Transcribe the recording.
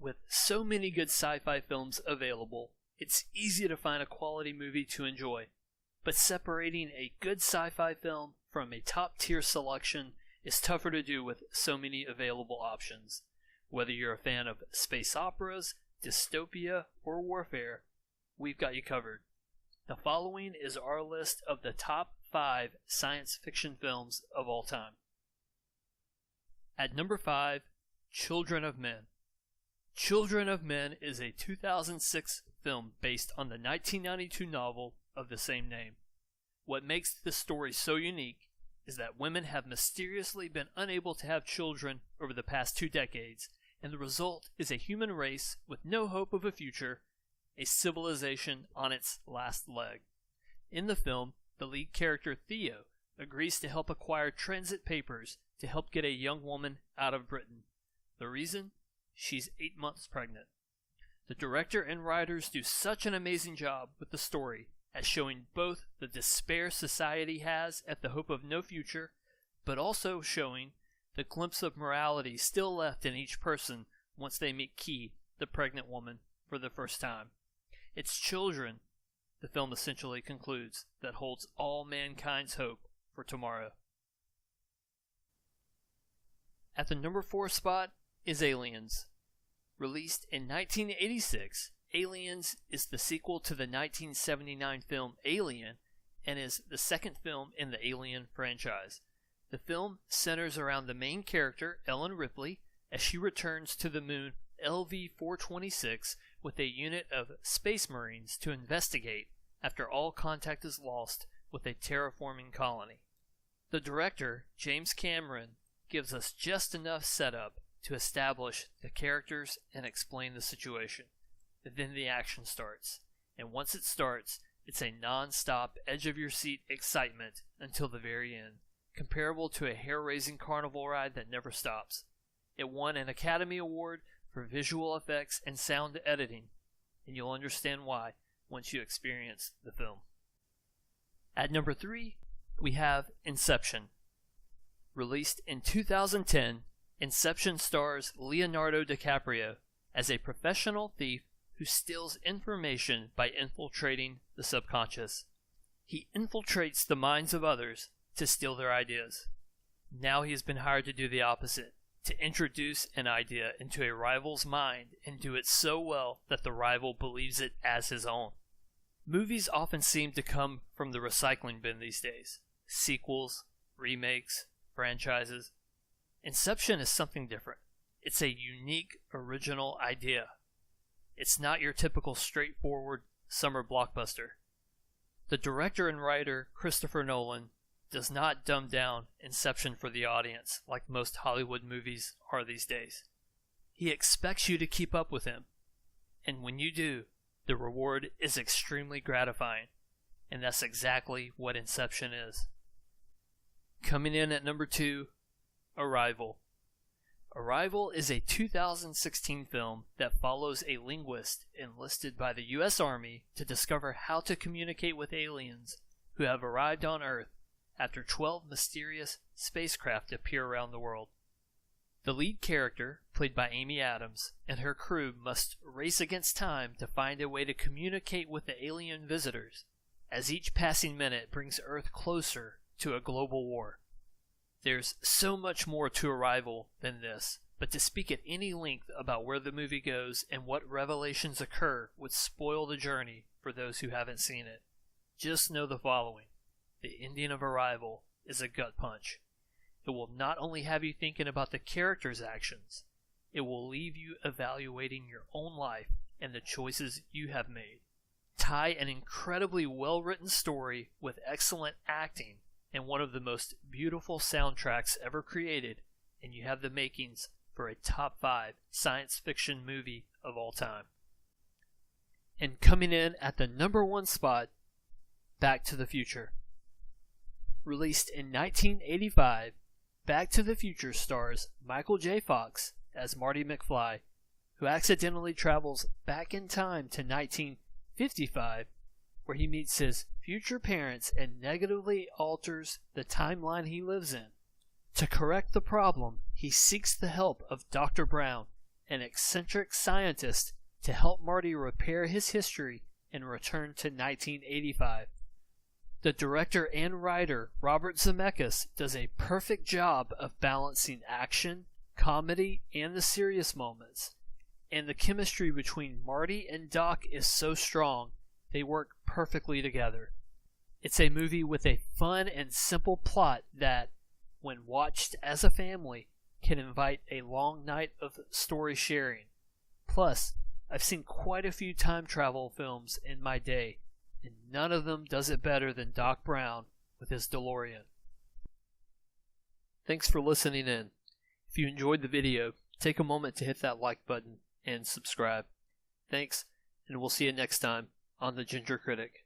With so many good sci-fi films available, it's easy to find a quality movie to enjoy. But separating a good sci-fi film from a top-tier selection is tougher to do with so many available options. Whether you're a fan of space operas, dystopia, or warfare, we've got you covered. The following is our list of the top 5 science fiction films of all time. At number 5, Children of Men. Children of Men is a 2006 film based on the 1992 novel of the same name. What makes this story so unique is that women have mysteriously been unable to have children over the past 2 decades, and the result is a human race with no hope of a future, a civilization on its last leg. In the film, the lead character Theo agrees to help acquire transit papers to help get a young woman out of Britain. The reason? She's 8 months pregnant. The director and writers do such an amazing job with the story at showing both the despair society has at the hope of no future, but also showing the glimpse of morality still left in each person once they meet Key, the pregnant woman, for the first time. It's children, the film essentially concludes, that holds all mankind's hope for tomorrow. At the number 4 spot is Aliens. Released in 1986, Aliens is the sequel to the 1979 film Alien and is the second film in the Alien franchise. The film centers around the main character, Ellen Ripley, as she returns to the moon LV-426 with a unit of Space Marines to investigate after all contact is lost with a terraforming colony. The director, James Cameron, gives us just enough setup to establish the characters and explain the situation. Then the action starts, and once it starts, it's a non-stop, edge-of-your-seat excitement until the very end, comparable to a hair-raising carnival ride that never stops. It won an Academy Award for visual effects and sound editing, and you'll understand why once you experience the film. At number 3, we have Inception. Released in 2010, Inception stars Leonardo DiCaprio as a professional thief who steals information by infiltrating the subconscious. He infiltrates the minds of others to steal their ideas. Now he has been hired to do the opposite, to introduce an idea into a rival's mind and do it so well that the rival believes it as his own. Movies often seem to come from the recycling bin these days. Sequels, remakes, franchises. Inception is something different. It's a unique, original idea. It's not your typical straightforward summer blockbuster. The director and writer, Christopher Nolan, does not dumb down Inception for the audience like most Hollywood movies are these days. He expects you to keep up with him, and when you do, the reward is extremely gratifying, and that's exactly what Inception is. Coming in at number 2, Arrival. Arrival is a 2016 film that follows a linguist enlisted by the U.S. Army to discover how to communicate with aliens who have arrived on Earth after 12 mysterious spacecraft appear around the world. The lead character, played by Amy Adams, and her crew must race against time to find a way to communicate with the alien visitors, as each passing minute brings Earth closer to a global war. There's so much more to Arrival than this, but to speak at any length about where the movie goes and what revelations occur would spoil the journey for those who haven't seen it. Just know the following. The ending of Arrival is a gut punch. It will not only have you thinking about the characters' actions, it will leave you evaluating your own life and the choices you have made. Tie an incredibly well-written story with excellent acting and one of the most beautiful soundtracks ever created, and you have the makings for a top 5 science fiction movie of all time. And coming in at the number 1 spot, Back to the Future. Released in 1985, Back to the Future stars Michael J. Fox as Marty McFly, who accidentally travels back in time to 1955, where he meets his future parents and negatively alters the timeline he lives in. To correct the problem, he seeks the help of Dr. Brown, an eccentric scientist to help Marty repair his history and return to 1985. The director and writer, Robert Zemeckis, does a perfect job of balancing action, comedy, and the serious moments. And the chemistry between Marty and Doc is so strong, they work perfectly together. It's a movie with a fun and simple plot that, when watched as a family, can invite a long night of story sharing. Plus, I've seen quite a few time travel films in my day, and none of them does it better than Doc Brown with his DeLorean. Thanks for listening in. If you enjoyed the video, take a moment to hit that like button and subscribe. Thanks, and we'll see you next time on The Ginger Critic.